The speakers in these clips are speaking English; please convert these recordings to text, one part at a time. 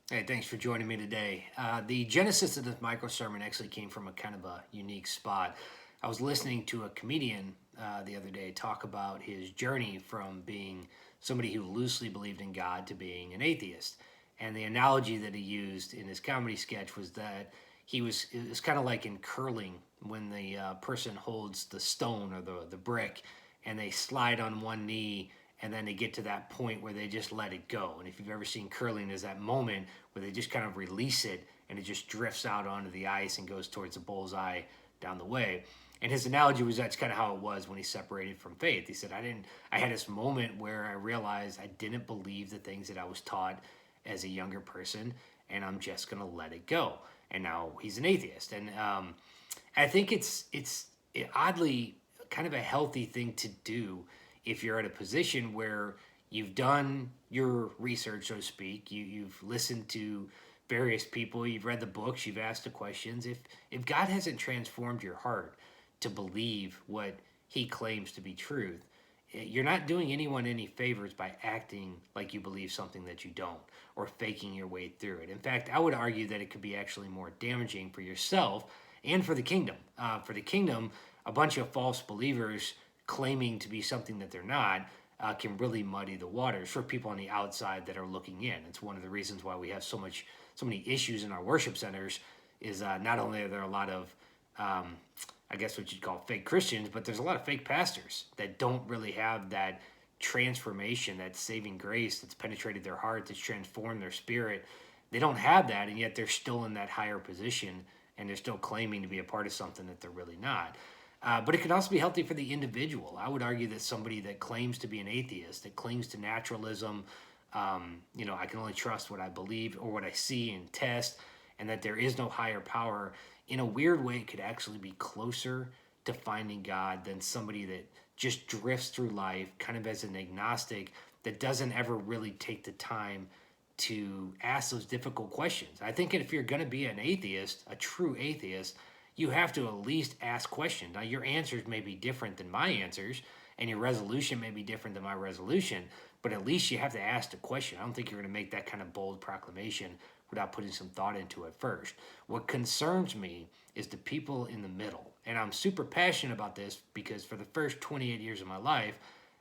Hey, thanks for joining me today. The genesis of this micro sermon actually came from a kind of a unique spot. I was listening to a comedian the other day talk about his journey from being somebody who loosely believed in God to being an atheist. And the analogy that he used in his comedy sketch was that it was kind of like in curling when the person holds the stone or the brick and they slide on one knee and then they get to that point where they just let it go. And if you've ever seen curling, there's that moment where they just kind of release it and it just drifts out onto the ice and goes towards the bullseye down the way. And his analogy was that's kind of how it was when he separated from faith. He said, I had this moment where I realized I didn't believe the things that I was taught as a younger person, and I'm just going to let it go. And now he's an atheist. And I think it's oddly kind of a healthy thing to do if you're at a position where you've done your research, so to speak. You've listened to various people, you've read the books, you've asked the questions. If God hasn't transformed your heart to believe what He claims to be truth, you're not doing anyone any favors by acting like you believe something that you don't or faking your way through it. In fact, I would argue that it could be actually more damaging for yourself and for the kingdom. For the kingdom, a bunch of false believers claiming to be something that they're not can really muddy the waters for people on the outside that are looking in. It's one of the reasons why we have so many issues in our worship centers. Is not only are there a lot of I guess what you'd call fake Christians, but there's a lot of fake pastors that don't really have that transformation, that saving grace that's penetrated their heart, that's transformed their spirit. They don't have that, and yet they're still in that higher position, and they're still claiming to be a part of something that they're really not. But it can also be healthy for the individual. I would argue that somebody that claims to be an atheist, that clings to naturalism, I can only trust what I believe or what I see and test, and that there is no higher power, in a weird way, it could actually be closer to finding God than somebody that just drifts through life kind of as an agnostic that doesn't ever really take the time to ask those difficult questions. I think if you're going to be an atheist, a true atheist, you have to at least ask questions. Now, your answers may be different than my answers, and your resolution may be different than my resolution, but at least you have to ask the question. I don't think you're going to make that kind of bold proclamation without putting some thought into it first. What concerns me is the people in the middle. And I'm super passionate about this because for the first 28 years of my life,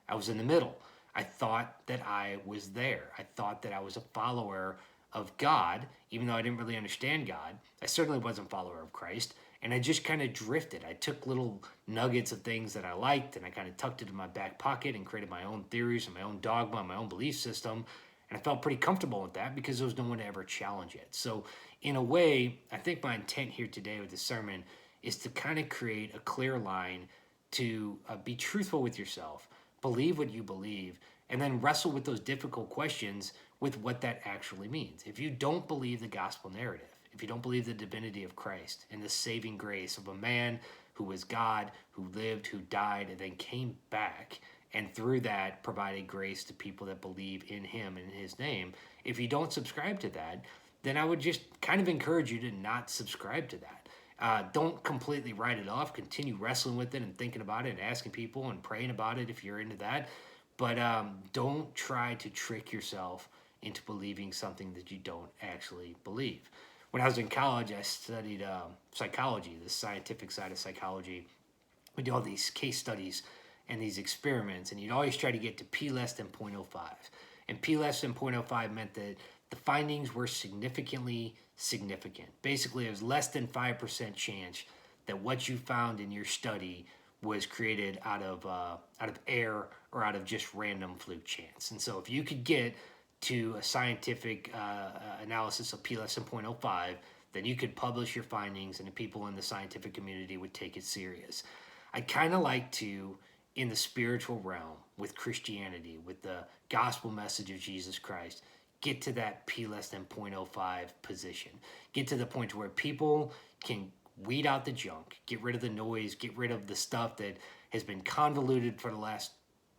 I was in the middle. I thought that I was there. I thought that I was a follower of God, even though I didn't really understand God. I certainly wasn't a follower of Christ. And I just kind of drifted. I took little nuggets of things that I liked and I kind of tucked it in my back pocket and created my own theories and my own dogma and my own belief system. And I felt pretty comfortable with that because there was no one to ever challenge it. So, in a way, I think my intent here today with the sermon is to kind of create a clear line to be truthful with yourself, believe what you believe, and then wrestle with those difficult questions with what that actually means. If you don't believe the gospel narrative, if you don't believe the divinity of Christ and the saving grace of a man who was God, who lived, who died, and then came back, and through that provided grace to people that believe in him and in his name, if you don't subscribe to that, then I would just kind of encourage you to not subscribe to that. Don't completely write it off. Continue wrestling with it and thinking about it and asking people and praying about it if you're into that. But don't try to trick yourself into believing something that you don't actually believe. When I was in college, I studied psychology, the scientific side of psychology. We do all these case studies and these experiments, and you'd always try to get to p less than 0.05. And p less than 0.05 meant that the findings were significantly significant. Basically, it was less than 5% chance that what you found in your study was created out of air or out of just random fluke chance. And so, if you could get to a scientific analysis of p less than 0.05, then you could publish your findings, and the people in the scientific community would take it serious. I kind of like to, in the spiritual realm, with Christianity, with the gospel message of Jesus Christ, get to that p less than 0.05 position. Get to the point where people can weed out the junk, get rid of the noise, get rid of the stuff that has been convoluted for the last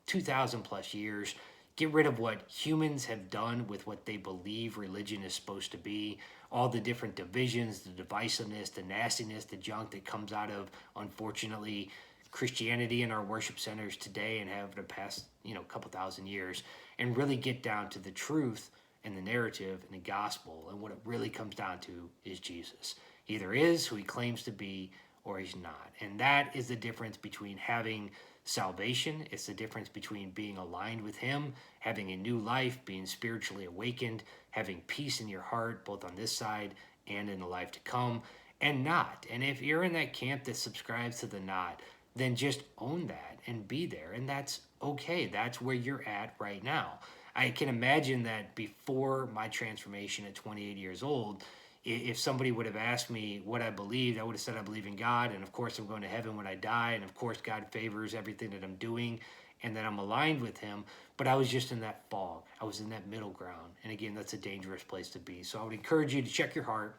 2,000 plus years, get rid of what humans have done with what they believe religion is supposed to be, all the different divisions, the divisiveness, the nastiness, the junk that comes out of, unfortunately, Christianity in our worship centers today and have the past, couple thousand years, and really get down to the truth and the narrative and the gospel. And what it really comes down to is Jesus. He either is who he claims to be or he's not. And that is the difference between having salvation. It's the difference between being aligned with him, having a new life, being spiritually awakened, having peace in your heart, both on this side and in the life to come, and not. And if you're in that camp that subscribes to the not, then just own that and be there. And that's okay. That's where you're at right now. I can imagine that before my transformation at 28 years old, if somebody would have asked me what I believed, I would have said I believe in God, and of course I'm going to heaven when I die, and of course God favors everything that I'm doing, and that I'm aligned with him. But I was just in that fog. I was in that middle ground. And again, that's a dangerous place to be. So I would encourage you to check your heart,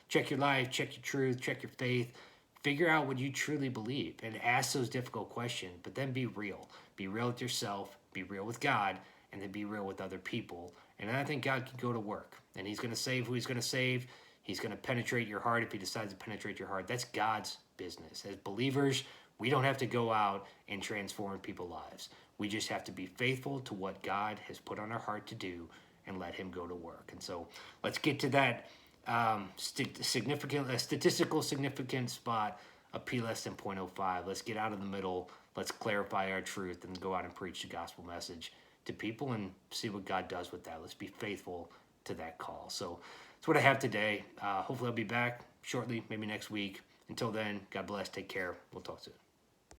check your life, check your truth, check your faith, figure out what you truly believe, and ask those difficult questions, but then be real. Be real with yourself, be real with God, and then be real with other people. And I think God can go to work, and he's going to save who he's going to save. He's going to penetrate your heart if he decides to penetrate your heart. That's God's business. As believers, we don't have to go out and transform people's lives. We just have to be faithful to what God has put on our heart to do and let him go to work. And so let's get to that statistical significant spot of P less than 0.05. Let's get out of the middle. Let's clarify our truth and go out and preach the gospel message to people and see what God does with that. Let's be faithful to that call. So that's what I have today. Hopefully I'll be back shortly, maybe next week. Until then, God bless. Take care. We'll talk soon.